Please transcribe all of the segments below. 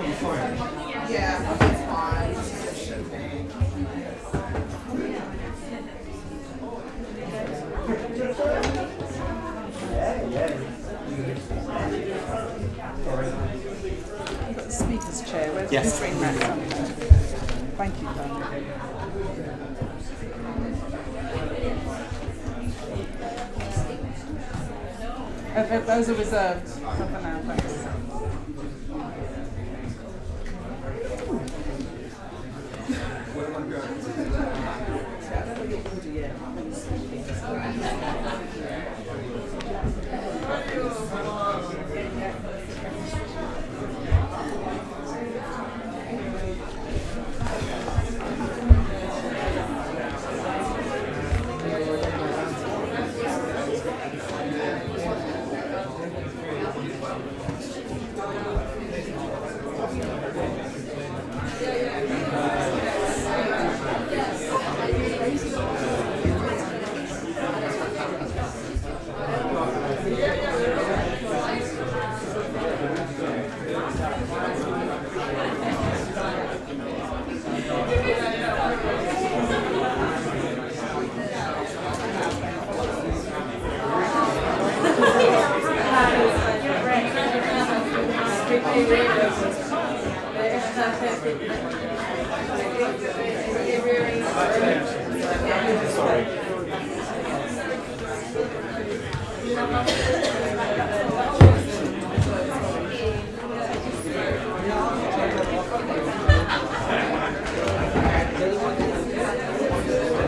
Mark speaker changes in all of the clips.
Speaker 1: Yeah, it's fine. It should be.
Speaker 2: Got the speaker's chair. Where's
Speaker 3: Yes.
Speaker 2: the green mat? Thank you, darling. Those are reserved. Not for now, thanks.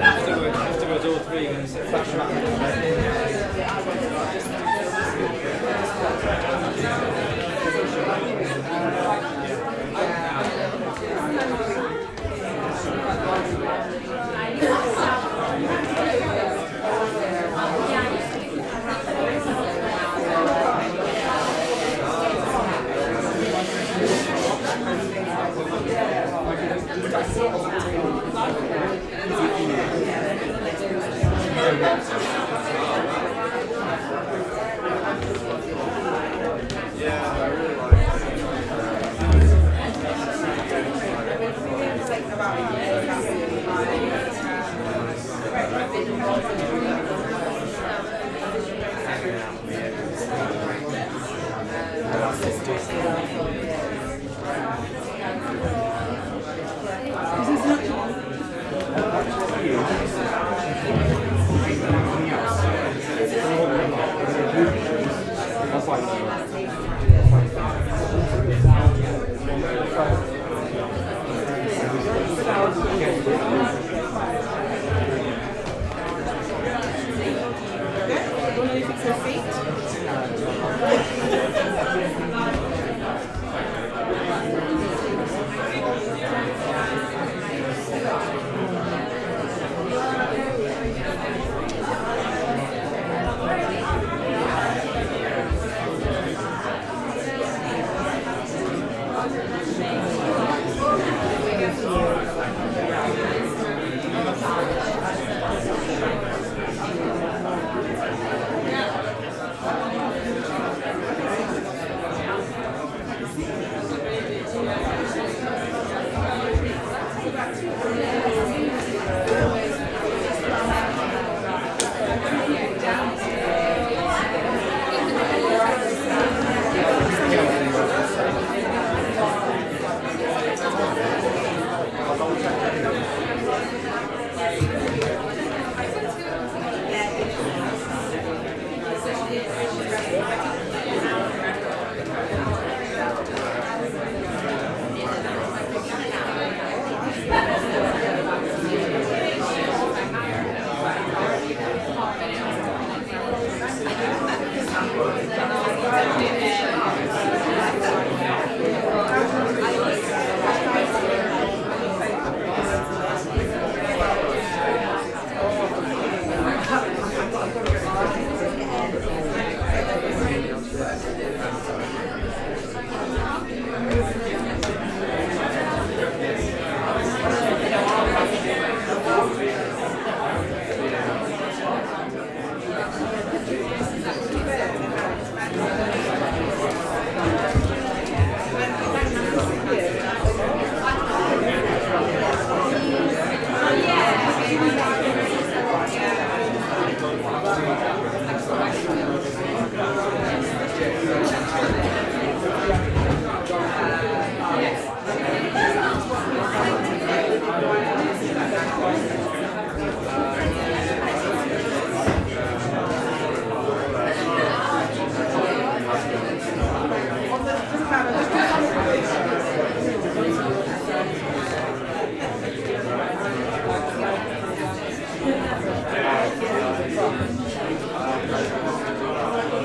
Speaker 4: Afterwards, all three are going to sit flash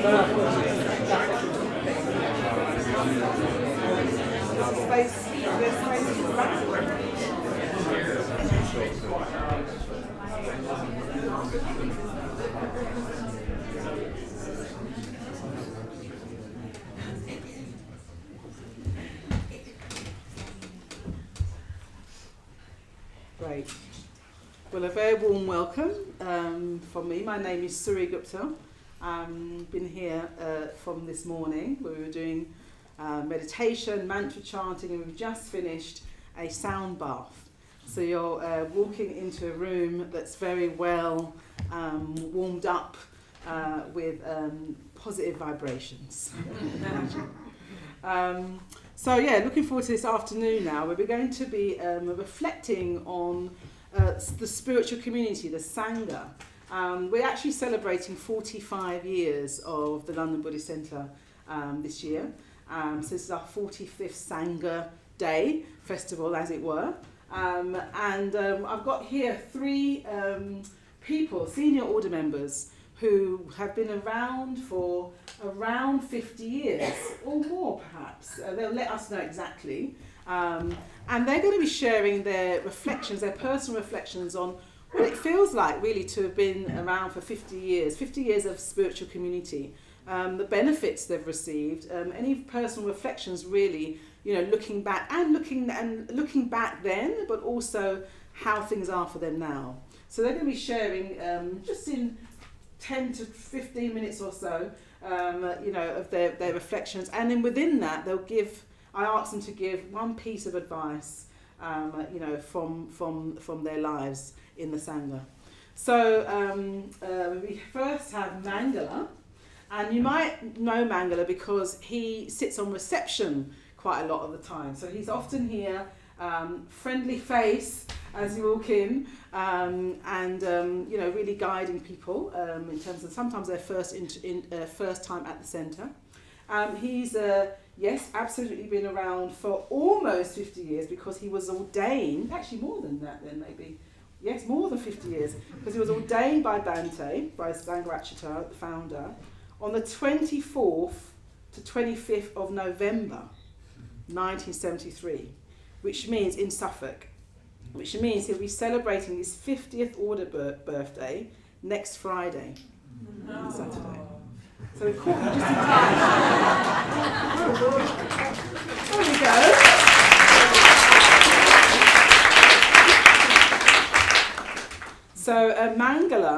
Speaker 2: Great. Well, a very warm welcome from me. My name is Suri Gupta. Been here from this morning where we were doing meditation, mantra chanting, and we've just finished a sound bath. So you're walking into a room that's very well warmed up with positive vibrations. So yeah, looking forward to this afternoon now, where we're going to be reflecting on the spiritual community, the Sangha. We're actually celebrating 45 years of the London Buddhist Centre this year. So this is our 45th Sangha Day, festival as it were. And I've got here three people, senior order members, who have been around for around 50 years, or more perhaps. They'll let us know exactly. And they're going to be sharing their reflections, their personal reflections on what it feels like really to have been around for 50 years of spiritual community, the benefits they've received, any personal reflections really, looking back and looking back then, but also how things are for them now. So they're going to be sharing just in 10 to 15 minutes or so, of their reflections, and then within that I asked them to give one piece of advice, from their lives in the Sangha. So we first have Mangala, and you might know Mangala because he sits on reception quite a lot of the time. So he's often here, friendly face as you walk in, and really guiding people in terms of sometimes their first time at the centre. He's yes, absolutely been around for almost 50 years because he was ordained, actually more than that then maybe, yes, more than 50 years, because he was ordained by Bhante, by Sangharakshita, the founder, on the 24th to 25th of November 1973, which means in Suffolk, which means he'll be celebrating his 50th order birthday next Friday, Saturday. So we caught him just in time. There we go. So Mangala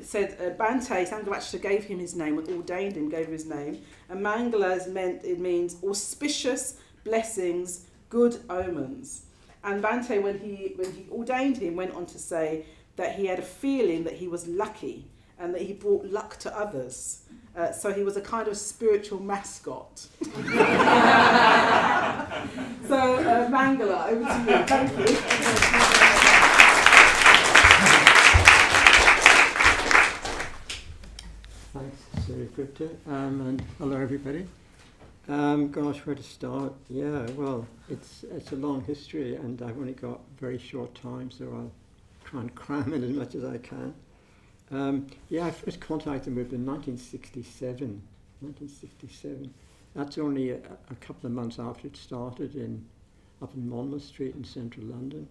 Speaker 2: said Bhante, Sangharakshita gave him his name, ordained him, gave him his name. And Mangala means auspicious blessings, good omens. And Bhante, when he ordained him, went on to say that he had a feeling that he was lucky and that he brought luck to others. So he was a kind of spiritual mascot. So Mangala, over to you. Thank you.
Speaker 3: Thanks, Suri Gupta, and hello everybody. Gosh, where to start? Yeah, well, it's a long history, and I've only got very short time, so I'll try and cram in as much as I can. I first contacted them in 1967. That's only a couple of months after it started up in Monmouth Street in central London.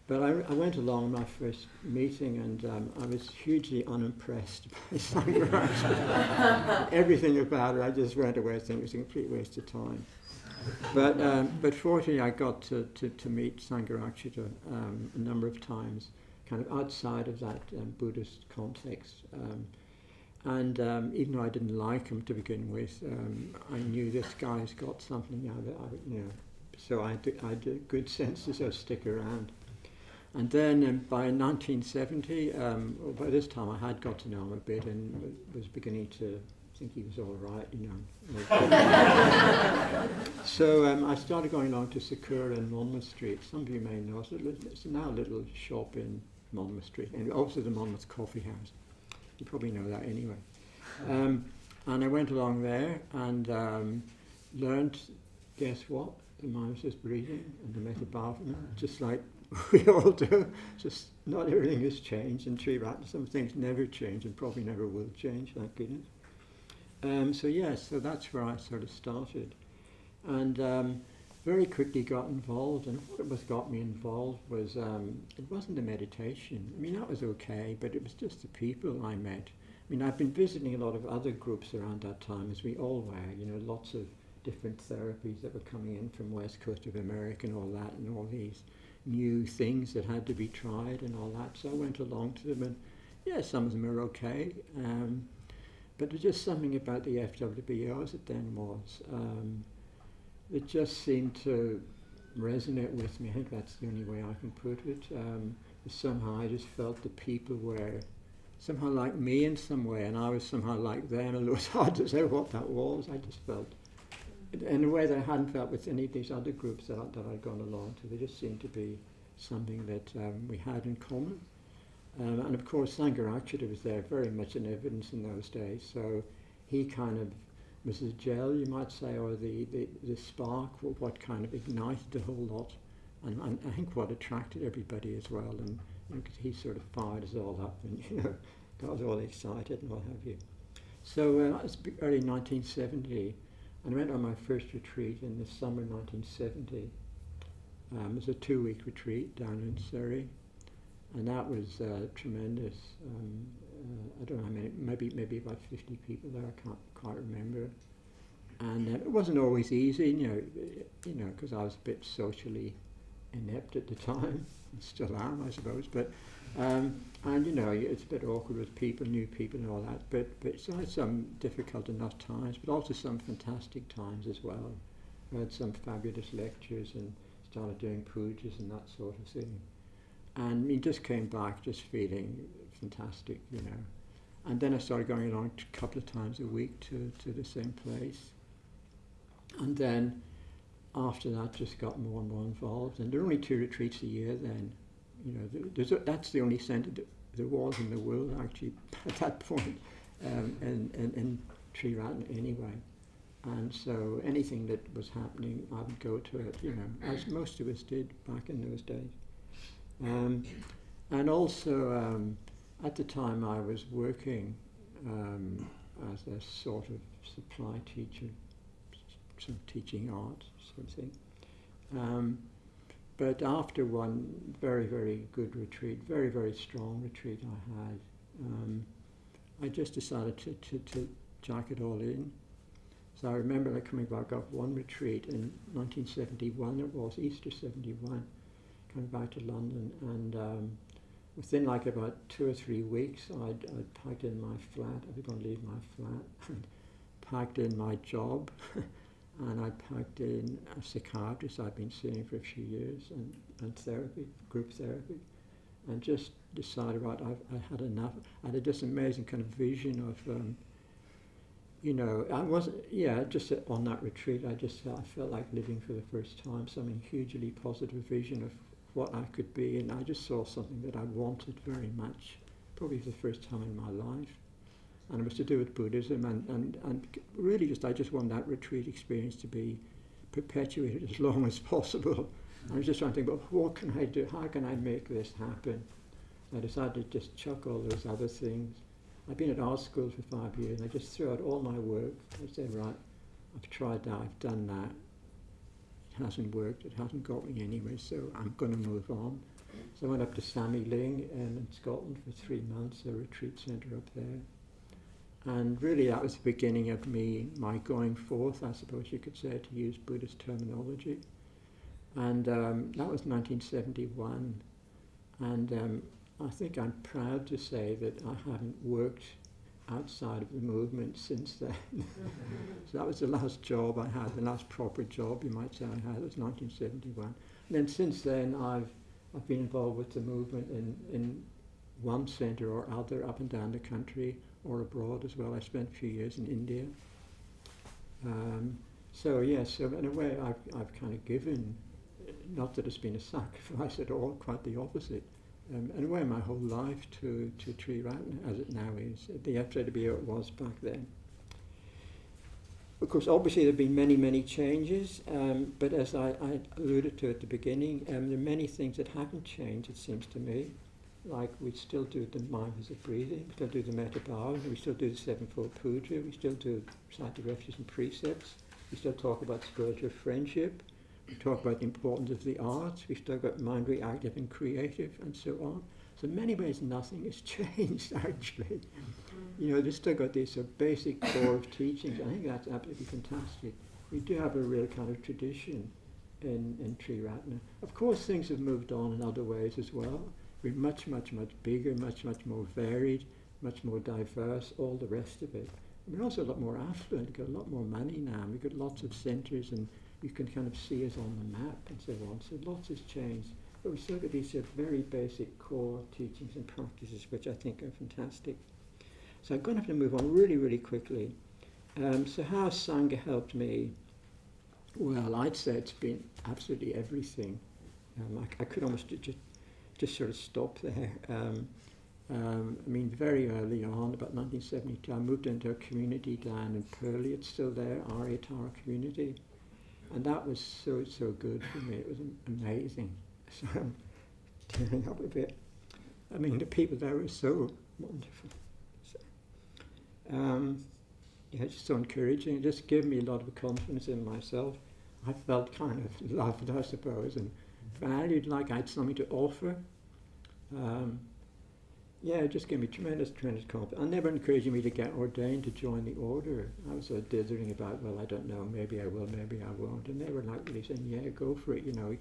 Speaker 3: But I went along my first meeting, and I was hugely unimpressed by Sangharakshita. Everything about it, I just went away thinking it was a complete waste of time. But fortunately, I got to meet Sangharakshita a number of times, kind of outside of that Buddhist context. And even though I didn't like him to begin with, I knew this guy's got something out of it, So I had a good sense to sort of stick around. And then by 1970, by this time I had got to know him a bit and was beginning to think he was all right, So I started going along to Sakura in Monmouth Street. Some of you may know it's now a little shop in Monmouth Street, and also the Monmouth Coffee House. You probably know that anyway. And I went along there and learned, guess what? The mind was breathing and the Metabhavana, just like we all do. Just not everything has changed in Triratna. Some things never change and probably never will change, thank goodness. So that's where I sort of started, and very quickly got involved. And what got me involved was it wasn't the meditation. I mean, that was okay, but it was just the people I met. I mean, I've been visiting a lot of other groups around that time, as we all were. You know, lots of different therapies that were coming in from West Coast of America and all that, and all these new things that had to be tried and all that. So I went along to them, and yeah, some of them are okay. But there's just something about the FWBO as it then was. It just seemed to resonate with me. I think that's the only way I can put it. Somehow I just felt the people were somehow like me in some way, and I was somehow like them. Although it's hard to say what that was, I just felt in a way that I hadn't felt with any of these other groups that I'd gone along to. They just seemed to be something that we had in common. And of course, Sangharakshita was there, very much in evidence in those days. So he kind of was the gel, you might say, or the spark, what kind of ignited the whole lot. And I think what attracted everybody as well. And he sort of fired us all up and, got us all excited and what have you. So that was early 1970. And I went on my first retreat in the summer 1970. It was a 2-week retreat down in Surrey. And that was tremendous. I don't know how many, maybe about 50 people there, I can't quite remember. And it wasn't always easy, because I was a bit socially inept at the time. I still am, I suppose. But it's a bit awkward with people, new people and all that. But so I had some difficult enough times, but also some fantastic times as well. I had some fabulous lectures and started doing pujas and that sort of thing. And we just came back just feeling fantastic, And then I started going along a couple of times a week to the same place. And then after that just got more and more involved. And there were only 2 retreats a year then. That's the only centre that there was in the world actually at that point, in Triratna anyway. And so anything that was happening, I would go to it, as most of us did back in those days. And also, at the time I was working as a sort of supply teacher, sort of teaching art sort of thing. But after one very, very good retreat, very, very strong retreat I had, I just decided to jack it all in. So I remember coming back off one retreat in 1971, it was Easter 71, coming back to London, and within about 2 or 3 weeks I'd packed in my flat. I was going to leave my flat, and packed in my job, and I packed in a psychiatrist I'd been seeing for a few years, and therapy, group therapy, and just decided, right, I had enough. I had this amazing kind of vision of, I wasn't, just on that retreat, I felt like living for the first time, something hugely positive vision of what I could be, and I just saw something that I wanted very much, probably for the first time in my life. And it was to do with Buddhism, and really I just want that retreat experience to be perpetuated as long as possible. I was just trying to think, well, what can I do? How can I make this happen? I decided to just chuck all those other things. I've been at art school for 5 years, and I just threw out all my work. I said, right, I've tried that, I've done that. It hasn't worked, it hasn't got me anywhere, so I'm going to move on. So I went up to Sammy Ling in Scotland for 3 months, a retreat centre up there. And really that was the beginning of my going forth, I suppose you could say, to use Buddhist terminology. And that was 1971. And I think I'm proud to say that I haven't worked outside of the movement since then. So that was the last job I had, the last proper job you might say I had. It was 1971. And then since then I've been involved with the movement in one centre or other, up and down the country or abroad as well. I spent a few years in India. So in a way I've kind of given, not that it's been a sacrifice at all, quite the opposite. In a way, my whole life to Triratna, as it now is. The FWBO it was back then. Of course, obviously there have been many, many changes, but as I alluded to at the beginning, there are many things that haven't changed, it seems to me. like we still do the mindfulness of breathing, we still do the metta bhavana, we still do the sevenfold puja, we still do recite the refuges and precepts, we still talk about spiritual friendship, we talk about the importance of the arts, we still got mind reactive and creative, and so on. So in many ways nothing has changed actually. You know, they've still got this basic core of teachings. I think that's absolutely fantastic. We do have a real kind of tradition in Triratna. Of course things have moved on in other ways as well. We're much bigger, much more varied, much more diverse, all the rest of it. We're also a lot more affluent, we've got a lot more money now, we've got lots of centres and you can kind of see us on the map and so on. So lots has changed. But we still got these very basic core teachings and practices which I think are fantastic. So I'm going to have to move on really quickly. So how has Sangha helped me? Well, I'd say it's been absolutely everything. I could almost just sort of stop there. I mean, very early on, about 1972, I moved into a community down in Purley. It's still there, Aryatara community. And that was so good for me. It was amazing. So I'm tearing up a bit. I mean, the people there were so wonderful. So, yeah, it's just so encouraging. It just gave me a lot of confidence in myself. I felt kind of loved, I suppose, and valued, like I had something to offer. Yeah, it just gave me tremendous confidence. I never encouraged me to get ordained to join the order. I was sort of dithering about, well, I don't know, maybe I will, maybe I won't. And they were like really saying, yeah, go for it, you know.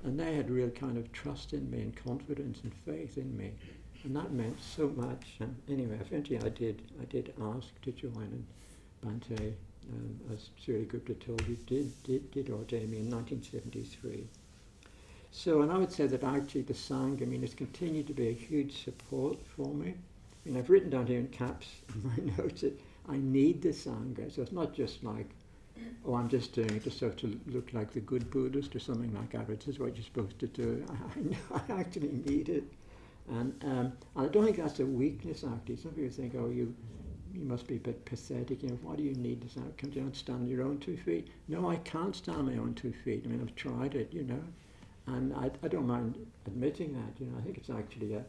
Speaker 3: And they had real kind of trust in me and confidence and faith in me. And that meant so much. And anyway, eventually I did ask to join, and Bhante, as Sri Gupta told you, did ordain me in 1973. So, and I would say that actually the Sangha, I mean, has continued to be a huge support for me. I mean, I've written down here in caps in my notes that I need the Sangha. So it's not just like, oh, I'm just doing it just so to look like the good Buddhist or something like that. This is what you're supposed to do. I know I actually need it. And I don't think that's a weakness, actually. Some people think, oh, you must be a bit pathetic. You know, why do you need this? Can't you not stand on your own 2 feet? No, I can't stand on my own 2 feet. I mean, I've tried it, you know. And I don't mind admitting that, you know. I think it's actually a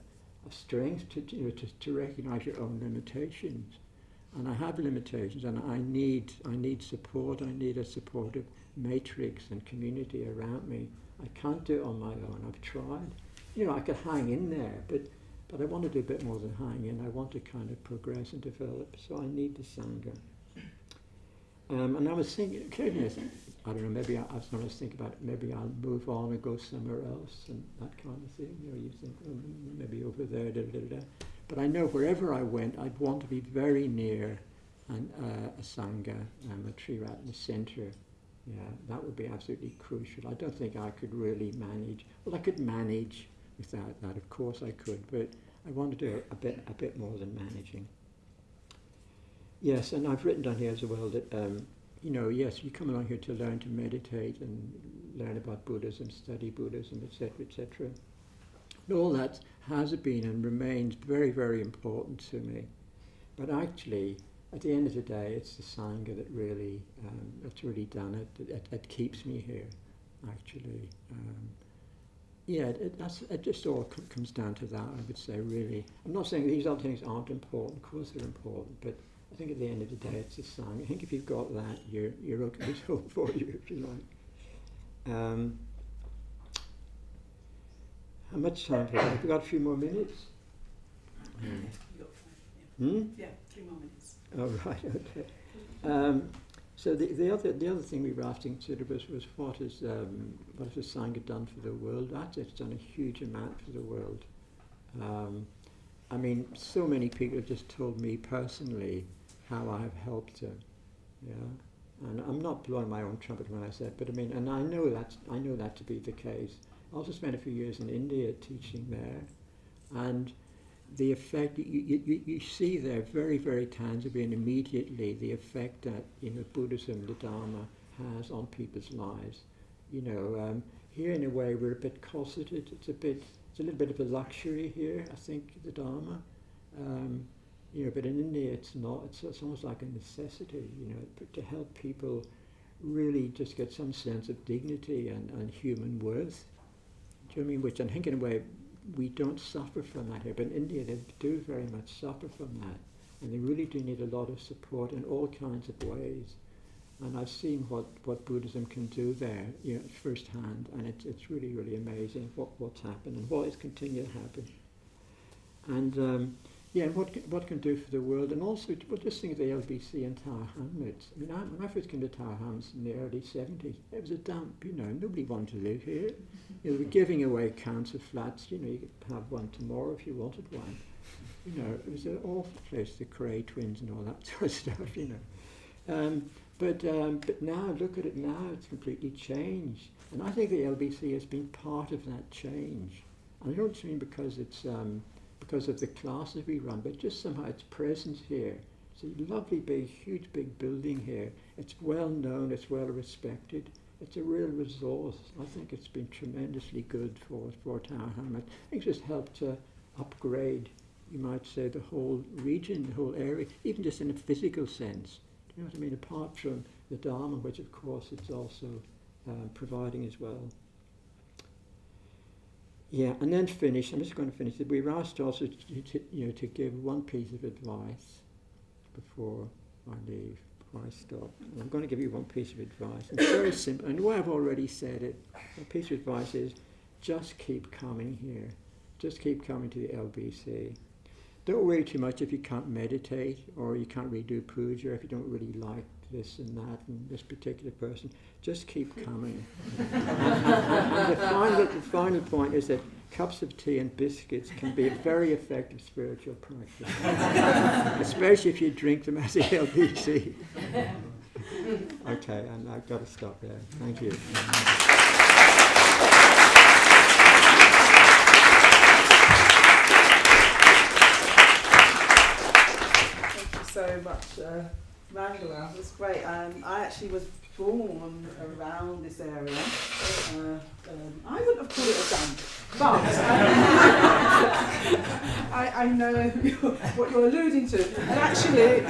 Speaker 3: strength to recognise your own limitations. And I have limitations, and I need support. I need a supportive matrix and community around me. I can't do it on my own. I've tried. You know, I could hang in there, but I want to do a bit more than hang in. I want to kind of progress and develop. So I need the Sangha. And I was thinking, occasionally, I don't know, maybe I was trying to think about it, maybe I'll move on and go somewhere else and that kind of thing. You know, you think, oh, maybe over there, But I know wherever I went, I'd want to be very near a Sangha, a Triratna centre. Yeah, that would be absolutely crucial. I don't think I could really manage. Well, I could manage without that, of course I could, but I want to do a bit more than managing. Yes, and I've written down here as well that, you know, yes, you come along here to learn to meditate and learn about Buddhism, study Buddhism, etc., etc. And all that has been and remains very, very important to me. But actually, at the end of the day, it's the Sangha that really, that's really done it. It keeps me here, actually. Yeah, it just all comes down to that, I would say, really. I'm not saying these other things aren't important. Of course they're important, but I think at the end of the day, it's the Sangha. I think if you've got that, you're okay. It's all for you, if you like. How much time have we got? A few more minutes?
Speaker 2: You got 5, yeah. Yeah, 3 more minutes.
Speaker 3: Oh, right, okay. So the other thing we were asking was what has the Sangha done for the world? Actually, it's done a huge amount for the world. I mean, so many people have just told me personally how I have helped them. Yeah, and I'm not blowing my own trumpet when I say it, but I mean, and I know that to be the case. I also spent a few years in India teaching there, and the effect you see there very, very tangibly and immediately the effect that, you know, Buddhism, the Dharma has on people's lives. You know, here in a way we're a bit cosseted. It's a little bit of a luxury here, I think, the Dharma. You know, but in India it's not. It's almost like a necessity. You know, to help people really just get some sense of dignity and human worth. Do you know what I mean? Which I think in a way we don't suffer from that here, but in India they do very much suffer from that, and they really do need a lot of support in all kinds of ways. And I've seen what Buddhism can do there, firsthand, and it's really, really amazing what's happened and what is continuing to happen. And and what can do for the world, and also just think of the LBC and Tower Hamlets. I mean, when I first came to Tower Hamlets in the early 70s, it was a dump. Nobody wanted to live here. They were giving away council flats. You could have one tomorrow if you wanted one. It was an awful place. The Cray twins and all that sort of stuff. But now, look at it now, it's completely changed. And I think the LBC has been part of that change. And I don't mean because it's because of the classes we run, but just somehow its presence here. It's a lovely, big, huge, big building here. It's well known, it's well respected. It's a real resource. I think it's been tremendously good for Tower Hamlet. It's just helped to upgrade, you might say, the whole region, the whole area, even just in a physical sense. You know what I mean? Apart from the Dharma, which of course it's also providing as well. Yeah, and then finish. I'm just going to finish. We were asked also to give one piece of advice before I leave, before I stop. And I'm going to give you one piece of advice. It's very simple. And the way I've already said it, the piece of advice is just keep coming here. Just keep coming to the LBC. Don't worry too much if you can't meditate or you can't really do puja, if you don't really like this and that and this particular person. Just keep coming. and the final point is that cups of tea and biscuits can be a very effective spiritual practice, especially if you drink them as a LBC. Okay, and I've got to stop there. Thank you.
Speaker 2: So much, Mangala. It was great. I actually was born around this area. I wouldn't have called it a dump, but I know what you're alluding to. And actually,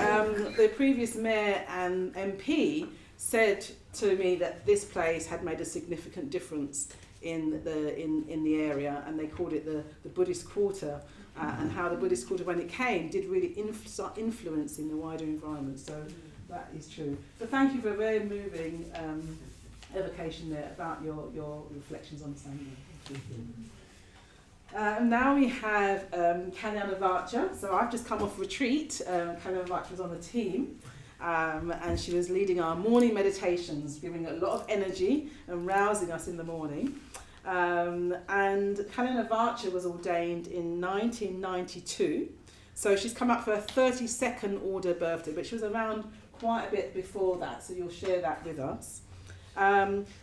Speaker 2: the previous mayor and MP said to me that this place had made a significant difference in the area, and they called it the Buddhist Quarter. And how the Buddhist Quarter, when it came, did really start influencing the wider environment. So that is true. So thank you for a very moving evocation there about your reflections on Sangha. Now we have Kalyana Vacha. So I've just come off retreat. Kalyana Vacha was on the team. And she was leading our morning meditations, giving a lot of energy and rousing us in the morning. And Kalyana Vacha was ordained in 1992, so she's come up for her 32nd order birthday, but she was around quite a bit before that, so you'll share that with us.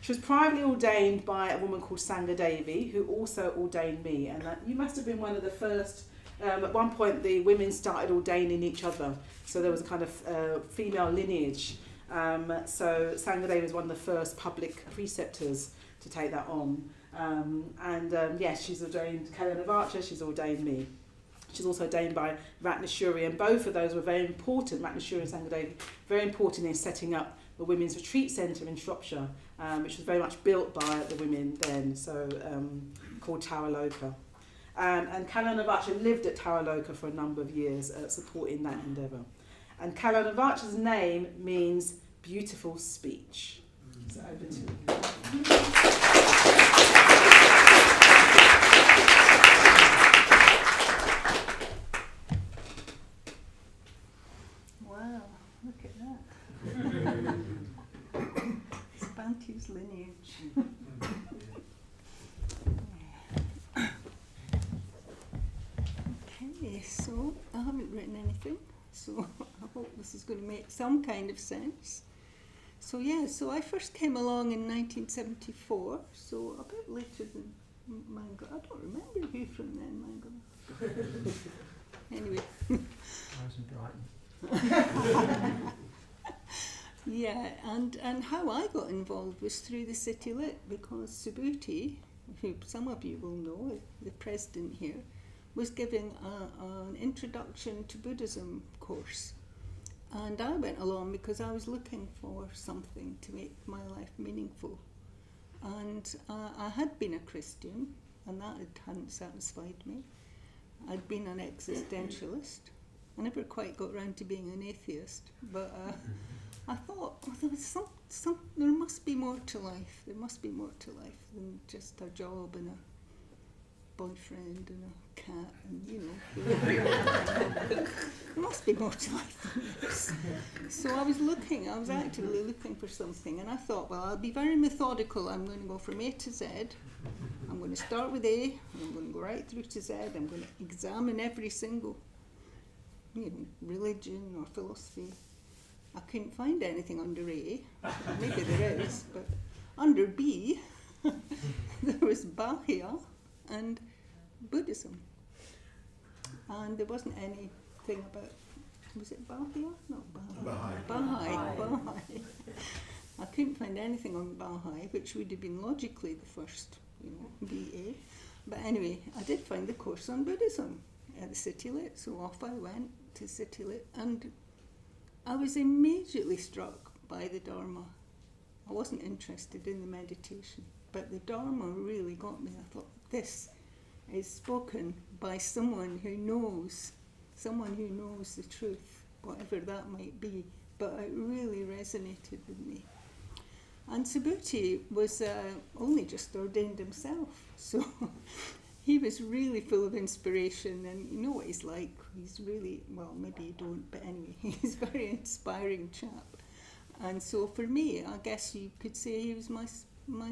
Speaker 2: She was privately ordained by a woman called Sangha Devi, who also ordained me, and you must have been one of the first. At one point the women started ordaining each other, so there was a kind of female lineage. So Sangha Devi was one of the first public preceptors to take that on. Yes, she's ordained Kalyana Vacha, she's ordained me. She's also ordained by Triratna, and both of those were very important, Triratna and Sangha Devi, very important in setting up the Women's Retreat Centre in Shropshire, which was very much built by the women then, so called Taraloka. And Kalyana Vacha lived at Taraloka for a number of years, supporting that endeavour. And Kalyana Vacha's name means beautiful speech. So over to you.
Speaker 5: Wow, look at that. It's Bantu's lineage. Okay, so I haven't written anything, so I hope this is going to make some kind of sense. So I first came along in 1974, so a bit later than Mangala. I don't remember who from then, Mangala. Anyway.
Speaker 3: I was in Brighton.
Speaker 5: Yeah, and how I got involved was through the City Lit, because Subhuti, who some of you will know, the president here, was giving an introduction to Buddhism course. And I went along because I was looking for something to make my life meaningful. And I had been a Christian, and that hadn't satisfied me. I'd been an existentialist. I never quite got round to being an atheist, but I thought, oh, there was there must be more to life. There must be more to life than just a job and a boyfriend and a cat and, you know. There must be more to life than this. So I was actively looking for something, and I thought, well, I'll be very methodical. I'm going to go from A to Z. I'm going to start with A, and I'm going to go right through to Z. I'm going to examine every single, you know, religion or philosophy. I couldn't find anything under A. Maybe there is, but under B, there was Bahia and Buddhism. And there wasn't anything about, was it Bahia? No, Baha'i. I couldn't find anything on Baha'i, which would have been logically the first, you know, BA. But anyway, I did find the course on Buddhism at the City Lit, so off I went to City Lit, and I was immediately struck by the Dharma. I wasn't interested in the meditation, but the Dharma really got me. I thought, this is spoken by someone who knows the truth, whatever that might be, but it really resonated with me. And Subhuti was only just ordained himself, so he was really full of inspiration, and you know what he's like. He's really, well, maybe you don't, but anyway, he's a very inspiring chap. And so for me, I guess you could say he was my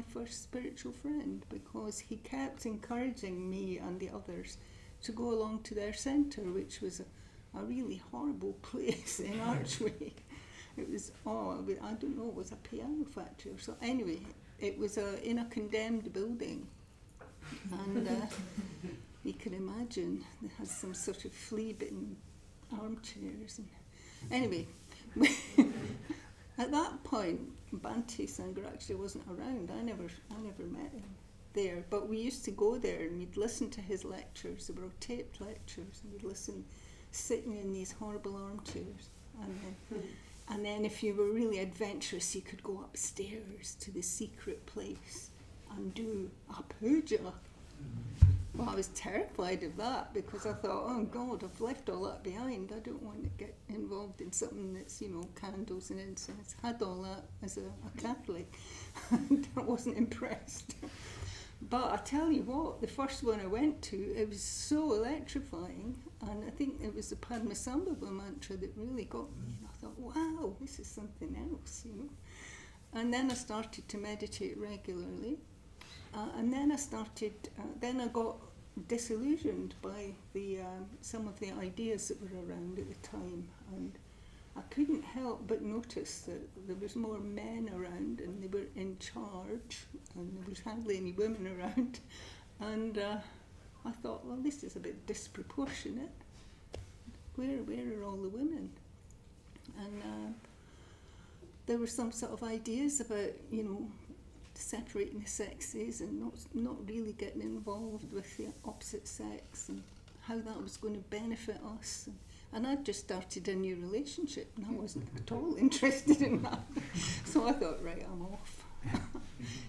Speaker 5: first spiritual friend, because he kept encouraging me and the others to go along to their centre, which was a really horrible place in Archway. It was, I don't know, it was a piano factory or so. Anyway, it was in a condemned building. And you can imagine it has some sort of flea-bitten armchairs. And anyway, at that point, Bhante Sangha actually wasn't around. I never met him there. But we used to go there and we'd listen to his lectures. They were taped lectures, and we'd listen sitting in these horrible armchairs. And then if you were really adventurous, you could go upstairs to the secret place and do a puja. Well, I was terrified of that, because I thought, oh God, I've left all that behind. I don't want to get involved in something that's, you know, candles and incense. I had all that as a Catholic, and I wasn't impressed. But I tell you what, the first one I went to, it was so electrifying, and I think it was the Padmasambhava mantra that really got me. And I thought, wow, this is something else, you know. And then I started to meditate regularly. And then I got disillusioned by some of the ideas that were around at the time, and I couldn't help but notice that there was more men around, and they were in charge, and there was hardly any women around, and I thought, well, this is a bit disproportionate. Where are all the women? And there were some sort of ideas about, you know, separating the sexes and not really getting involved with the opposite sex, and how that was going to benefit us. And I'd just started a new relationship, and I wasn't at all interested in that. So I thought, right, I'm off.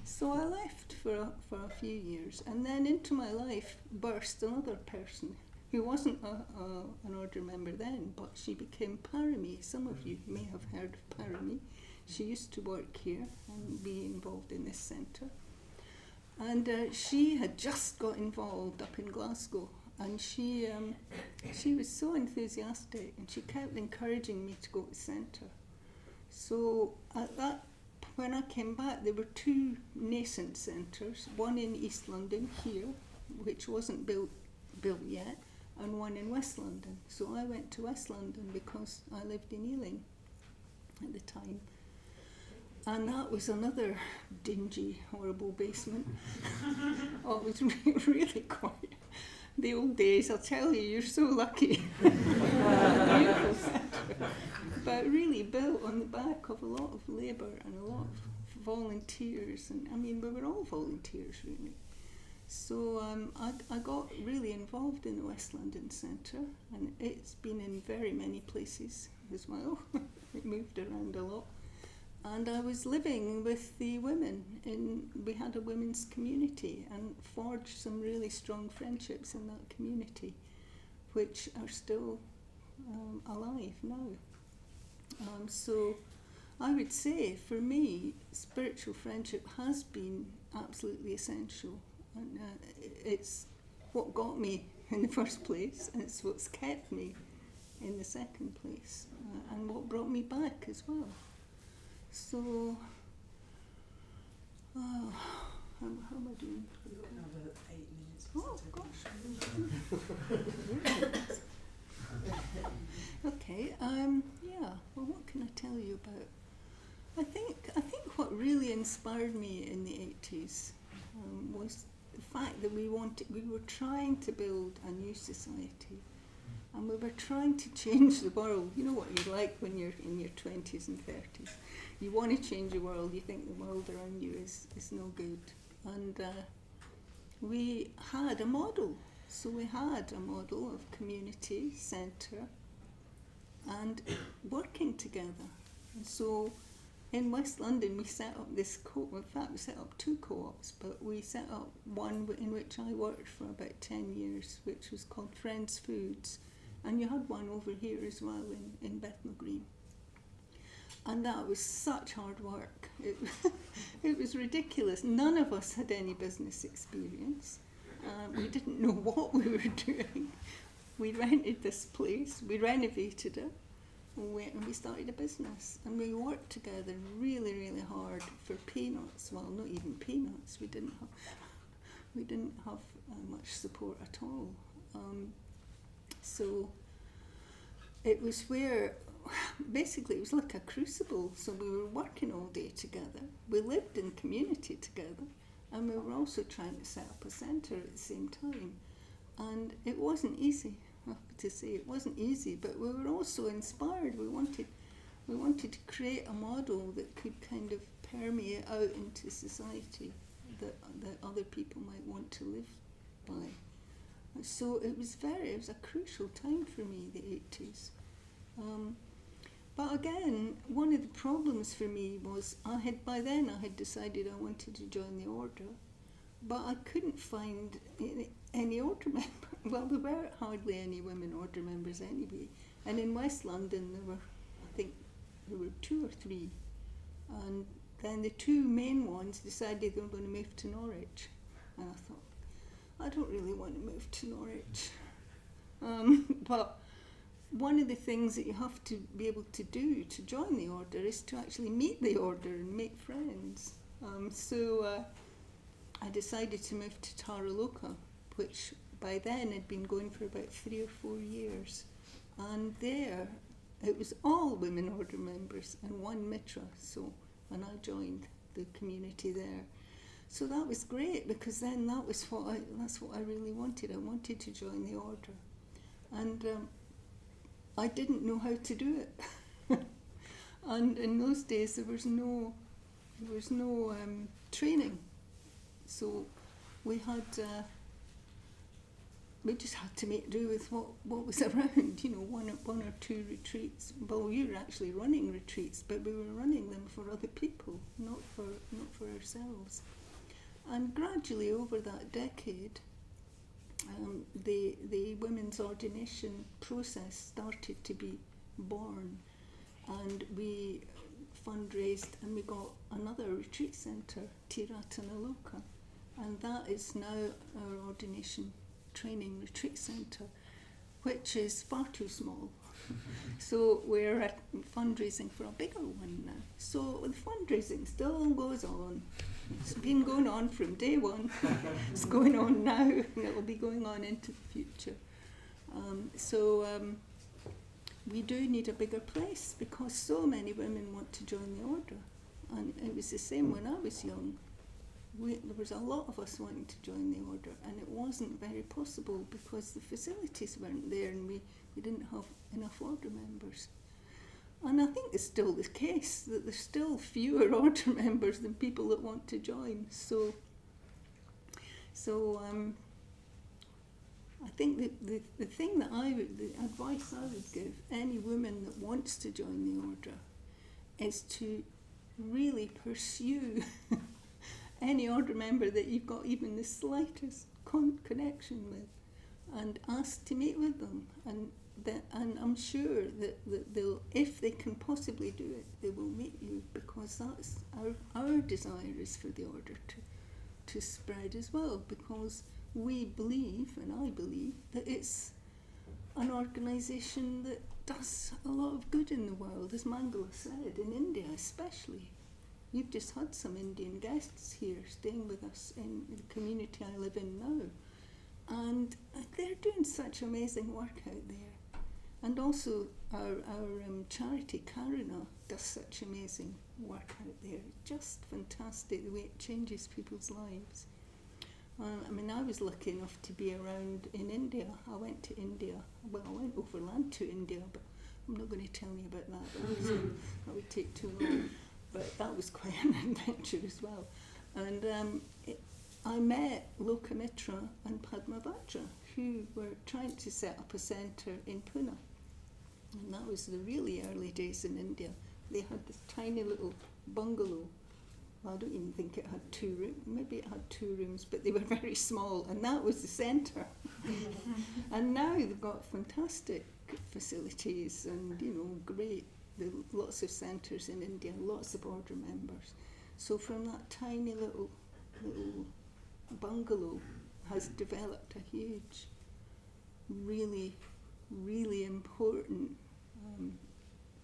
Speaker 5: So I left for a few years, and then into my life burst another person who wasn't an order member then, but she became Parami. Some of you may have heard of Parami. She used to work here and be involved in this centre. And she had just got involved up in Glasgow, and she was so enthusiastic, and she kept encouraging me to go to centre. So when I came back, there were two nascent centres, one in East London here, which wasn't built yet, and one in West London. So I went to West London because I lived in Ealing at the time. And that was another dingy, horrible basement. Oh, it was really quite the old days. I'll tell you, you're so lucky. Beautiful centre. But really built on the back of a lot of labour and a lot of volunteers. And I mean, we were all volunteers, really. So I got really involved in the West London Centre, and it's been in very many places as well. It moved around a lot. And I was living with the women. We had a women's community and forged some really strong friendships in that community, which are still alive now. So I would say, for me, spiritual friendship has been absolutely essential. And it's what got me in the first place, and it's what's kept me in the second place, and what brought me back as well. So, how am I doing?
Speaker 1: Another 8 minutes.
Speaker 5: Oh gosh. Okay. Yeah. Well, what can I tell you about? I think what really inspired me in the 80s was the fact that we were trying to build a new society, and we were trying to change the world. You know what you're like when you're in your 20s and 30s. You want to change the world. You think the world around you is no good, and we had a model. So we had a model of community centre and working together. And so in West London we set up this in fact we set up 2 co-ops, but we set up one in which I worked for about 10 years, which was called Friends Foods, and you had one over here as well in Bethnal Green. And that was such hard work. It was ridiculous. None of us had any business experience. We didn't know what we were doing. We rented this place, we renovated it, and we started a business. And we worked together really, really hard for peanuts. Well, not even peanuts. We didn't have much support at all. So it was where, basically, it was like a crucible. So we were working all day together. We lived in community together, and we were also trying to set up a centre at the same time. And it wasn't easy, I have to say. It wasn't easy, but we were also inspired. We wanted to create a model that could kind of permeate out into society, that other people might want to live by. So it was a crucial time for me, the 80s. But again, one of the problems for me was by then I had decided I wanted to join the order, but I couldn't find any order member. Well, there were hardly any women order members anyway, and in West London there were 2 or 3, and then the 2 main ones decided they were going to move to Norwich, and I thought, I don't really want to move to Norwich. But one of the things that you have to be able to do to join the order is to actually meet the order and make friends. So I decided to move to Triratna, which by then had been going for about 3 or 4 years. And there, it was all women order members and 1 mitra. And I joined the community there. So that was great, because then that's what I really wanted. I wanted to join the order. And I didn't know how to do it. And in those days there was no training. So we just had to make do with what was around, 1 or 2 retreats. Well, we were actually running retreats, but we were running them for other people, not for ourselves. And gradually over that decade, the women's ordination process started to be born, and we fundraised and we got another retreat centre, Triratna Buddhist, and that is now our ordination training retreat centre, which is far too small. So we're fundraising for a bigger one now. So the fundraising still goes on. It's been going on from day one. It's going on now, and it will be going on into the future. We do need a bigger place, because so many women want to join the order. And it was the same when I was young. There was a lot of us wanting to join the order, and it wasn't very possible because the facilities weren't there, and we didn't have enough order members. And I think it's still the case, that there's still fewer order members than people that want to join. So I think the advice I would give any woman that wants to join the order is to really pursue any order member that you've got even the slightest connection with, and ask to meet with them. And I'm sure that they'll, if they can possibly do it, they will meet you, because that's our desire is for the order to spread as well, because we believe, and I believe, that it's an organisation that does a lot of good in the world, as Mangala said, in India especially. You've just had some Indian guests here staying with us in the community I live in now, and they're doing such amazing work out there. And also our charity, Karuna, does such amazing work out there. Just fantastic the way it changes people's lives. I mean, I was lucky enough to be around in India. I went to India. Well, I went overland to India, but I'm not going to tell you about that. That would take too long. But that was quite an adventure as well. And I met Lokamitra and Padmavajra, who were trying to set up a centre in Pune. And that was the really early days in India. They had this tiny little bungalow. I don't even think it had 2 rooms. Maybe it had 2 rooms, but they were very small, and that was the centre. And now they've got fantastic facilities and, great. There are lots of centres in India, lots of order members. So from that tiny little bungalow has developed a huge, really, really important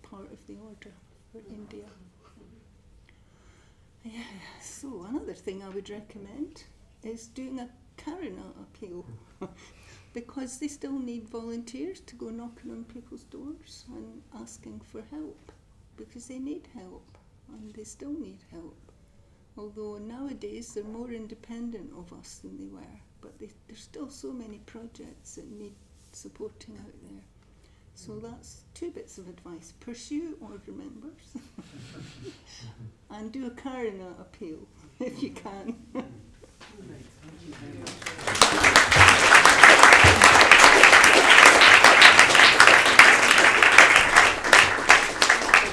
Speaker 5: part of the order for India. Yeah, so another thing I would recommend is doing a Karuna appeal because they still need volunteers to go knocking on people's doors and asking for help, because they need help and they still need help. Although nowadays they're more independent of us than they were, but there's still so many projects that need supporting out there. So that's 2 bits of advice. Pursue order members and do a Karuna appeal if you can.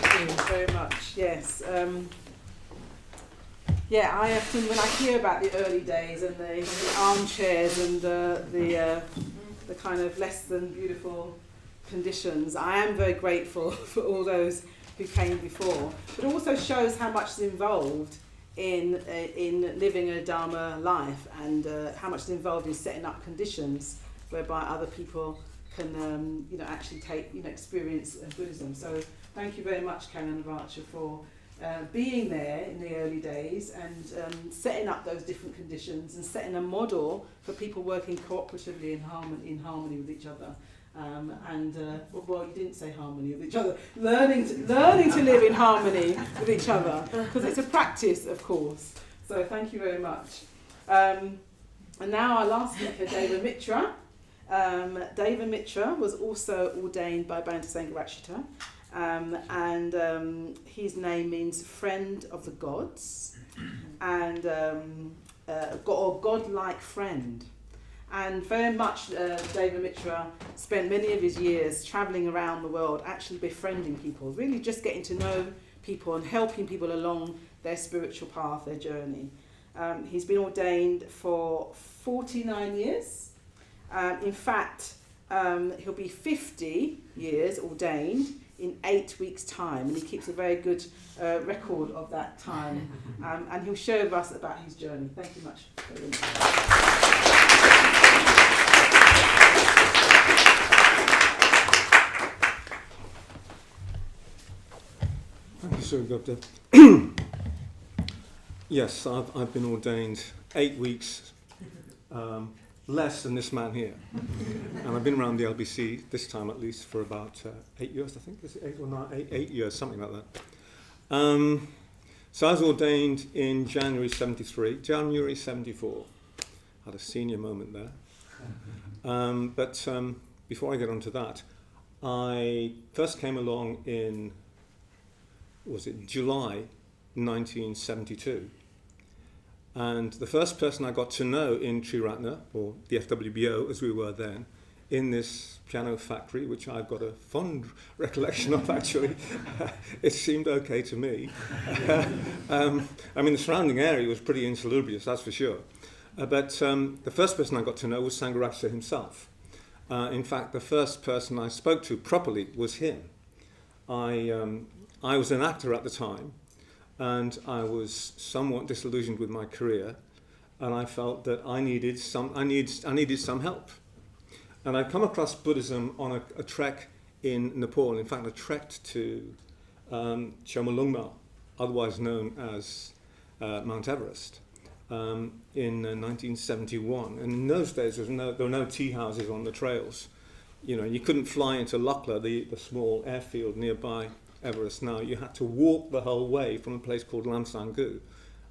Speaker 2: Thank you very much. Yes. Yeah, I often, when I hear about the early days and the armchairs and the kind of less than beautiful conditions, I am very grateful for all those who came before. But it also shows how much is involved in living a Dharma life, and how much is involved in setting up conditions whereby other people can actually take experience of Buddhism. So thank you very much, Karen and Vacha, for being there in the early days and setting up those different conditions and setting a model for people working cooperatively in harmony with each other. You didn't say harmony with each other. Learning to live in harmony with each other, because it's a practice, of course. So thank you very much. And now our last speaker, Deva Mitra. Deva Mitra was also ordained by Bhante Sangha and his name means friend of the gods, and or godlike friend. And very much Deva Mitra spent many of his years travelling around the world, actually befriending people, really just getting to know people and helping people along their spiritual path, their journey. He's been ordained for 49 years. In fact, he'll be 50 years ordained in 8 weeks' time, and he keeps a very good record of that time. And he'll share with us about his journey. Thank you much.
Speaker 6: Thank you, Sir Gupta. Yes, I've been ordained 8 weeks, less than this man here. And I've been around the LBC, this time at least, for about 8 years, I think. Is it 8 or 9? 8 years, something like that. So I was ordained in January 73, January 74. Had a senior moment there. But before I get on to that, I first came along in, July 1972. And the first person I got to know in Triratna, or the FWBO as we were then, in this piano factory, which I've got a fond recollection of actually. It seemed okay to me. I mean, the surrounding area was pretty insalubrious, that's for sure. But the first person I got to know was Sangharakshita himself. In fact, the first person I spoke to properly was him. I was an actor at the time, and I was somewhat disillusioned with my career, and I felt that I needed some help. And I'd come across Buddhism on a trek in Nepal. In fact, I trekked to Chomolungma, otherwise known as Mount Everest, in 1971. And in those days, there were no tea houses on the trails. You know, you couldn't fly into Lakla, the small airfield nearby Everest. Now, you had to walk the whole way from a place called Lamsangu.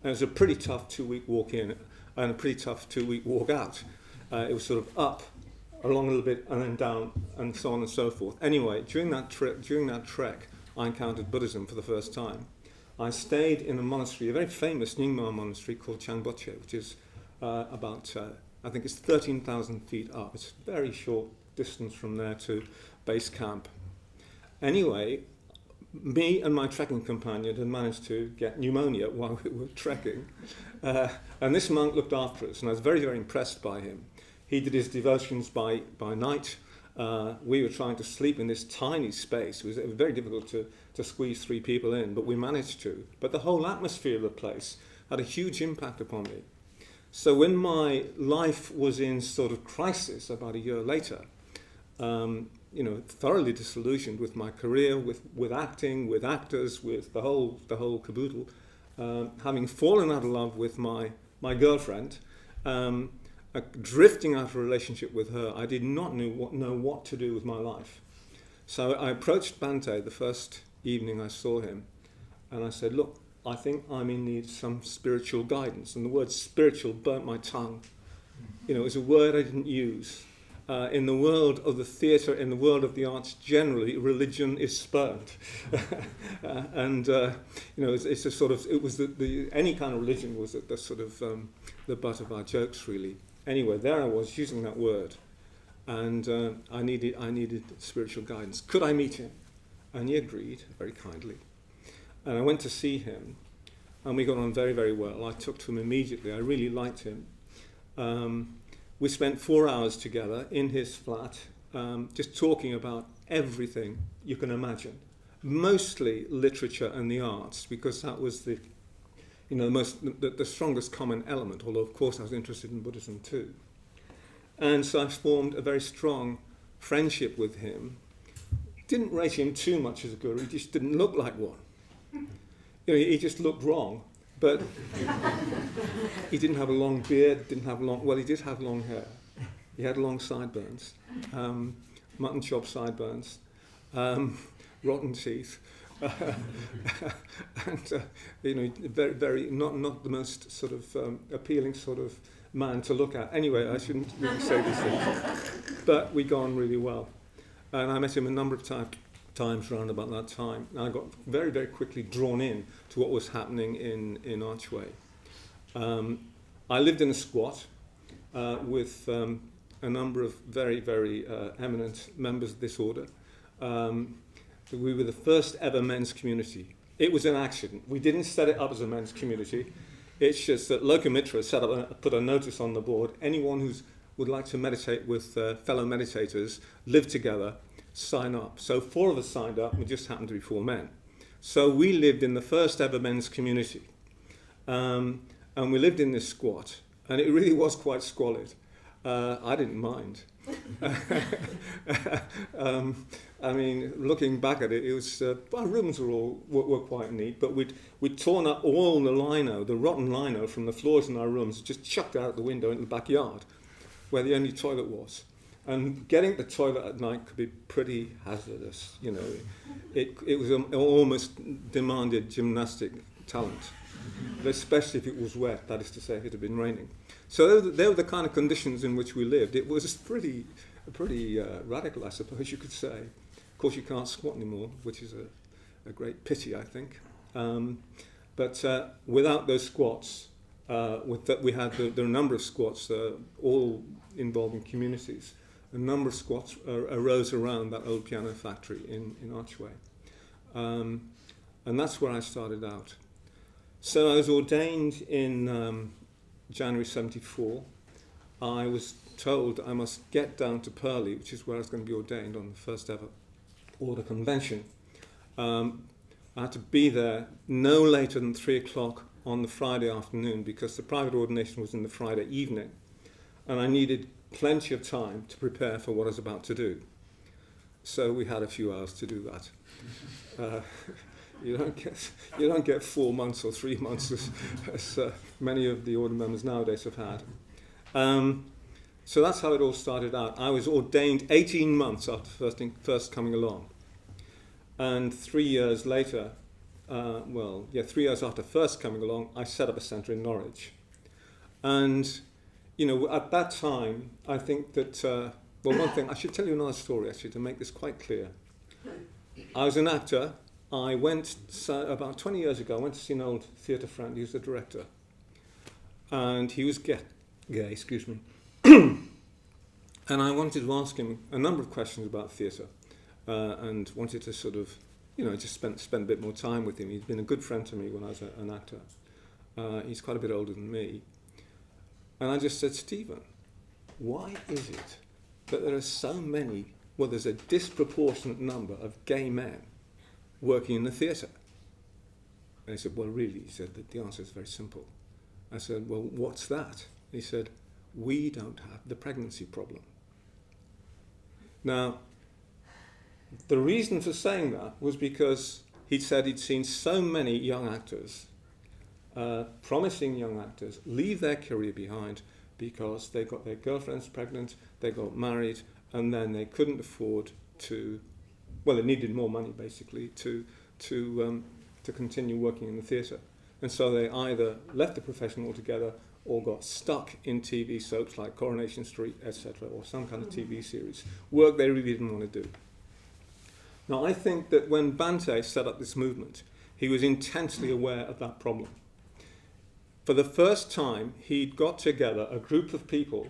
Speaker 6: And it was a pretty tough 2-week walk in and a pretty tough 2-week walk out. It was sort of up, along a little bit, and then down, and so on and so forth. Anyway, during that trek, I encountered Buddhism for the first time. I stayed in a monastery, a very famous Nyingma monastery called Changboche, which is about, I think it's 13,000 feet up. It's a very short distance from there to base camp. Anyway, me and my trekking companion had managed to get pneumonia while we were trekking. And this monk looked after us, and I was very, very impressed by him. He did his devotions by night. We were trying to sleep in this tiny space. It was very difficult to squeeze 3 people in, but we managed to. But the whole atmosphere of the place had a huge impact upon me. So when my life was in sort of crisis about a year later, thoroughly disillusioned with my career, with acting, with actors, with the whole caboodle, having fallen out of love with my girlfriend, drifting out of a relationship with her, I did not know what to do with my life. So I approached Bhante the first evening I saw him, and I said, look, I think I'm in need of some spiritual guidance. And the word spiritual burnt my tongue. You know, it was a word I didn't use. In the world of the theatre, in the world of the arts generally, religion is spurned. It's a sort of, it was any kind of religion was the sort of the butt of our jokes, really. Anyway, there I was using that word, and I needed spiritual guidance. Could I meet him? And he agreed very kindly. And I went to see him, and we got on very, very well. I took to him immediately. I really liked him. We spent 4 hours together in his flat, just talking about everything you can imagine, mostly literature and the arts, because that was the strongest common element, although of course I was interested in Buddhism too. And so I formed a very strong friendship with him. Didn't rate him too much as a guru, he just didn't look like one. He just looked wrong, but he didn't have a long beard, he did have long hair. He had long sideburns, mutton chop sideburns, rotten teeth. Very, very not the most sort of appealing sort of man to look at. Anyway, I shouldn't really say these things, but we got on really well, and I met him a number of times around about that time. And I got very, very quickly drawn in to what was happening in Archway. I lived in a squat with a number of very, very eminent members of this order. We were the first ever men's community. It was an accident. We didn't set it up as a men's community. It's just that Lokamitra put a notice on the board. Anyone who would like to meditate with fellow meditators, live together, sign up. So 4 of us signed up. We just happened to be 4 men. So we lived in the first ever men's community. And we lived in this squat. And it really was quite squalid. I didn't mind. Looking back at it, it was our rooms were quite neat, but we'd torn up all the lino, the rotten lino from the floors in our rooms, just chucked out the window into the backyard, where the only toilet was. And getting to the toilet at night could be pretty hazardous. It was almost demanded gymnastic talent, especially if it was wet. That is to say, if it had been raining. So they were the kind of conditions in which we lived. It was pretty radical, I suppose you could say. Of course, you can't squat anymore, which is a great pity, I think. But without those squats, there are a number of squats, all involving communities. a number of squats arose around that old piano factory in Archway. And that's where I started out. So I was ordained in January 74. I was told I must get down to Purley, which is where I was going to be ordained on the first ever order convention. I had to be there no later than 3 o'clock on the Friday afternoon because the private ordination was in the Friday evening, and I needed plenty of time to prepare for what I was about to do. So we had a few hours to do that. You don't get 4 months or 3 months as many of the order members nowadays have had. So that's how it all started out. I was ordained 18 months after first coming along. And 3 years later, 3 years after first coming along, I set up a centre in Norwich. And, at that time, I think that, one thing, I should tell you another story, actually, to make this quite clear. I was an actor. I went, about 20 years ago, I went to see an old theatre friend. He was the director. And he was gay, excuse me. And I wanted to ask him a number of questions about theatre. And wanted to sort of, just spend a bit more time with him. He's been a good friend to me when I was an actor. He's quite a bit older than me. And I just said, Stephen, why is it that there are so many, there's a disproportionate number of gay men working in the theatre? And he said, well, really, he said, that the answer is very simple. I said, well, what's that? He said, we don't have the pregnancy problem. Now, the reason for saying that was because he'd said he'd seen so many young actors, promising young actors, leave their career behind because they got their girlfriends pregnant, they got married, and then they couldn't afford to, they needed more money basically to continue working in the theatre. And so they either left the profession altogether or got stuck in TV soaps like Coronation Street, etc., or some kind of TV series, work they really didn't want to do. Now, I think that when Bhante set up this movement, he was intensely aware of that problem. For the first time, he'd got together a group of people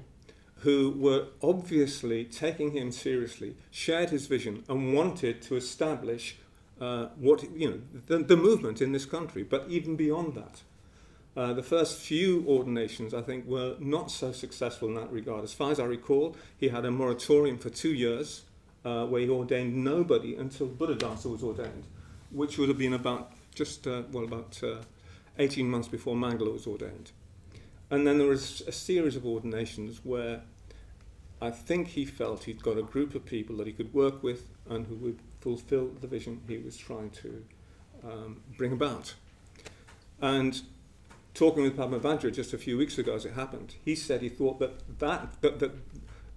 Speaker 6: who were obviously taking him seriously, shared his vision, and wanted to establish the movement in this country, but even beyond that. The first few ordinations, I think, were not so successful in that regard. As far as I recall, he had a moratorium for 2 years, where he ordained nobody until Buddhadasa was ordained, which would have been about 18 months before Mangala was ordained. And then there was a series of ordinations where I think he felt he'd got a group of people that he could work with and who would fulfill the vision he was trying to bring about. And talking with Padmavajra just a few weeks ago as it happened, he said he thought that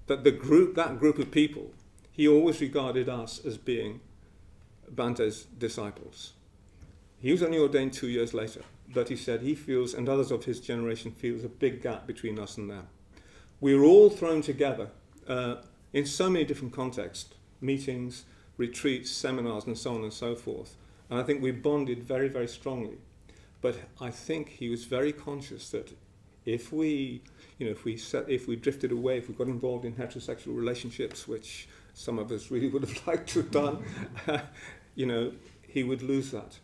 Speaker 6: the group of people, he always regarded us as being Bhante's disciples. He was only ordained 2 years later, but he said he feels, and others of his generation feels, a big gap between us and them. We were all thrown together in so many different contexts, meetings, retreats, seminars, and so on and so forth. And I think we bonded very, very strongly. But I think he was very conscious that if we drifted away, if we got involved in heterosexual relationships, which some of us really would have liked to have done, he would lose that.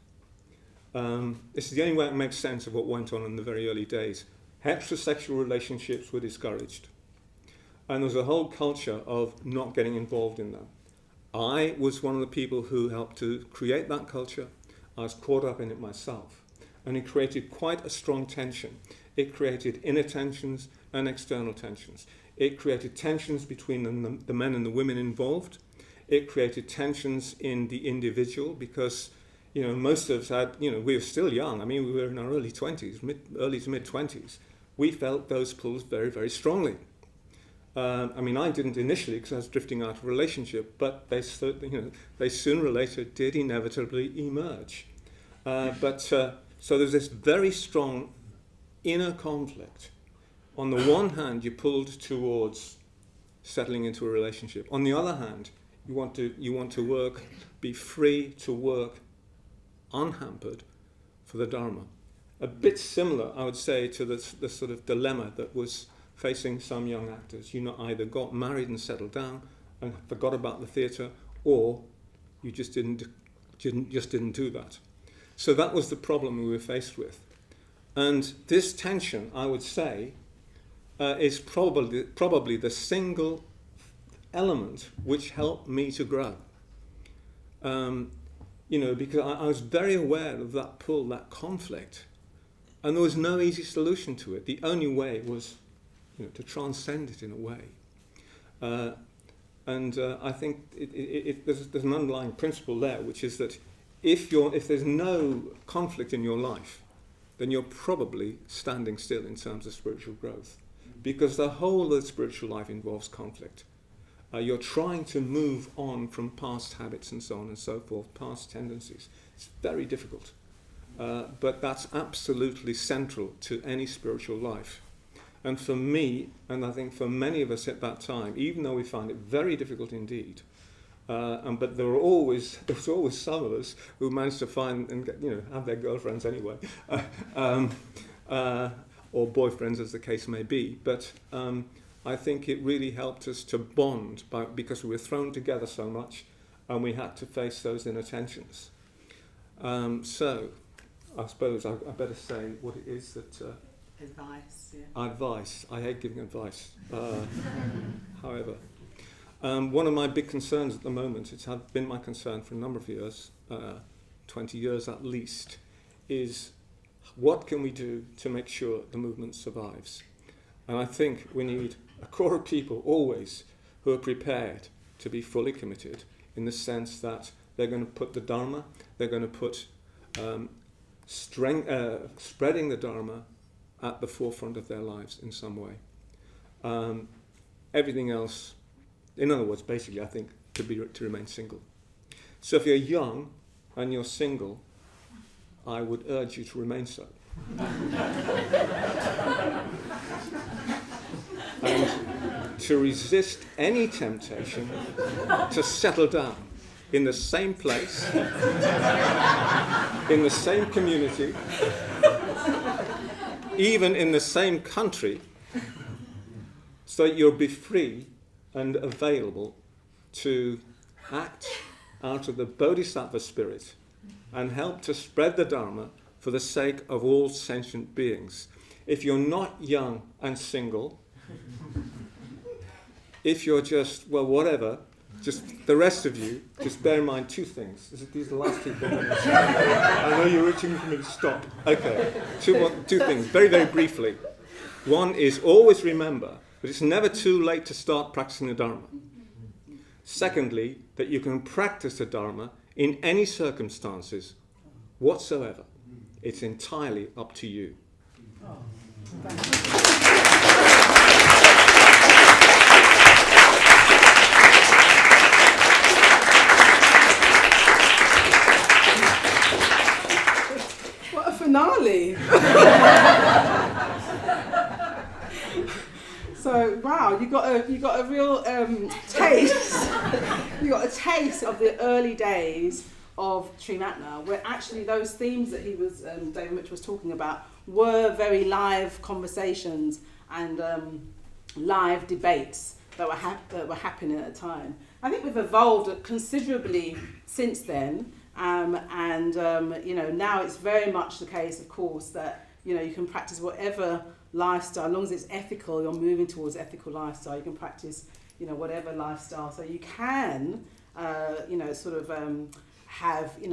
Speaker 6: This is the only way it makes sense of what went on in the very early days. Heterosexual relationships were discouraged. And there was a whole culture of not getting involved in them. I was one of the people who helped to create that culture. I was caught up in it myself. And it created quite a strong tension. It created inner tensions and external tensions. It created tensions between the men and the women involved. It created tensions in the individual because, most of us had, we were still young. I mean, we were in our early 20s, early to mid-20s. We felt those pulls very, very strongly. I didn't initially because I was drifting out of a relationship, but they sooner or later did inevitably emerge. So there's this very strong inner conflict. On the one hand, you're pulled towards settling into a relationship. On the other hand, you want to work, be free to work unhampered for the Dharma. A bit similar, I would say, to the sort of dilemma that was facing some young actors. You either got married and settled down and forgot about the theatre, or you just didn't do that. So that was the problem we were faced with. And this tension, I would say, is probably the single element which helped me to grow. Because I was very aware of that pull, that conflict, and there was no easy solution to it. The only way was, to transcend it in a way. I think there's an underlying principle there, which is that if there's no conflict in your life, then you're probably standing still in terms of spiritual growth, because the whole of the spiritual life involves conflict. You're trying to move on from past habits and so on and so forth, past tendencies. It's very difficult, but that's absolutely central to any spiritual life. And for me, and I think for many of us at that time, even though we found it very difficult indeed, but there was always some of us who managed to find and get, have their girlfriends anyway, or boyfriends as the case may be. But I think it really helped us to bond because we were thrown together so much, and we had to face those inner tensions. So I suppose I better say what it is that.
Speaker 2: Advice, yeah.
Speaker 6: Advice. I hate giving advice. However, one of my big concerns at the moment, it's been my concern for a number of years, 20 years at least, is what can we do to make sure the movement survives? And I think we need a core of people always who are prepared to be fully committed, in the sense that they're going to put the Dharma, they're going to put spreading the Dharma at the forefront of their lives in some way. Everything else, in other words, basically, I think, to remain single. So if you're young and you're single, I would urge you to remain so. And to resist any temptation to settle down in the same place, in the same community, even in the same country, so that you'll be free and available to act out of the Bodhisattva spirit and help to spread the Dharma for the sake of all sentient beings. If you're not young and single, if you're just, whatever, just the rest of you, just bear in mind two things. These are the last 2 things. I know you're reaching for me to stop. Okay, two things, very, very briefly. One is always remember that it's never too late to start practicing the Dharma. Secondly, that you can practice the Dharma in any circumstances whatsoever. It's entirely up to you.
Speaker 2: What a finale! So wow, you got a real taste. You got a taste of the early days of Triratna, where actually those themes that David Mitchell was talking about were very live conversations and live debates that were happening at the time. I think we've evolved considerably since then, and now it's very much the case, of course, that you can practice whatever lifestyle, as long as it's ethical. You're moving towards ethical lifestyle. You can practice, whatever lifestyle. So you can, have, be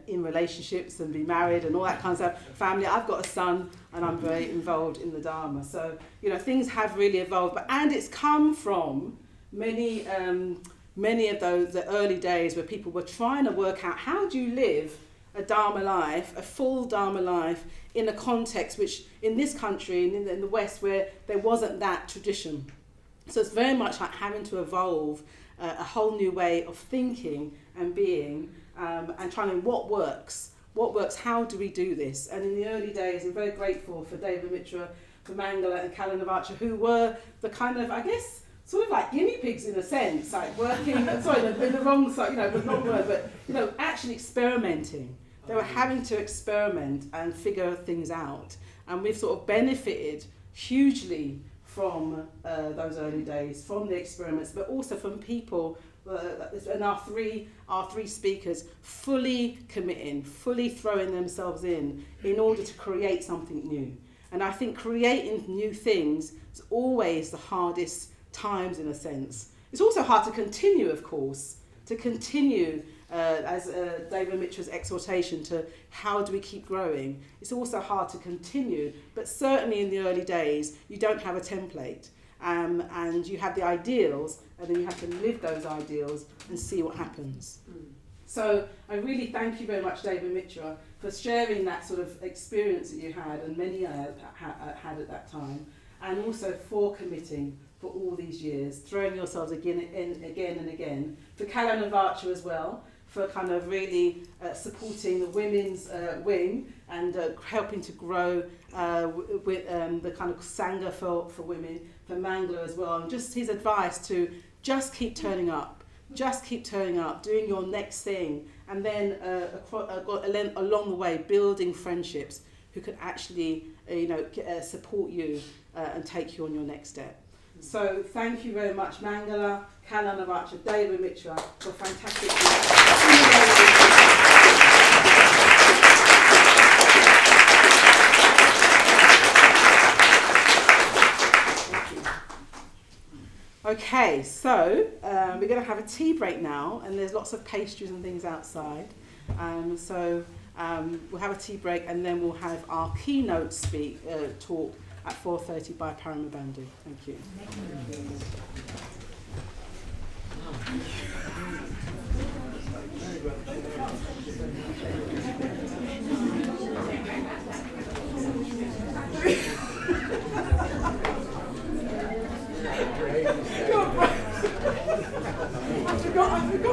Speaker 2: in relationships and be married and all that kind of stuff. Family. I've got a son and I'm very involved in the Dharma. So, things have really evolved. And it's come from many of the early days where people were trying to work out, how do you live a Dharma life, a full Dharma life, in a context which, in this country and in the West, where there wasn't that tradition. So it's very much like having to evolve a whole new way of thinking and being, and trying to what works, how do we do this? And in the early days, I'm very grateful for David Mitchell, for Mangala and Kalinavacha, who were the kind of, I guess, sort of like guinea pigs in a sense, like working, in the wrong side, the wrong word, but, actually experimenting. They were having to experiment and figure things out. And we've sort of benefited hugely from those early days, from the experiments, but also from people. And our three speakers fully committing, fully throwing themselves in order to create something new. And I think creating new things is always the hardest times, in a sense. It's also hard to continue, of course, as David Mitra's exhortation to how do we keep growing. It's also hard to continue, but certainly in the early days, you don't have a template. And you have the ideals, and then you have to live those ideals and see what happens. So I really thank you very much, David Mitra, for sharing that sort of experience that you had, and many had at that time, and also for committing for all these years, throwing yourselves again and again. For Kala Navacha as well, for kind of really supporting the women's wing and helping to grow with the kind of Sangha for women, for Mangala as well. And just his advice to just keep turning up, doing your next thing, and then along the way building friendships who can actually support you and take you on your next step. So thank you very much, Mangala, Kala Navacha, David Mitra, for fantastic Okay, so we're going to have a tea break now, and there's lots of pastries and things outside. So we'll have a tea break, and then we'll have our keynote talk at 4:30 by Paramabandhu. Thank you. I forgot.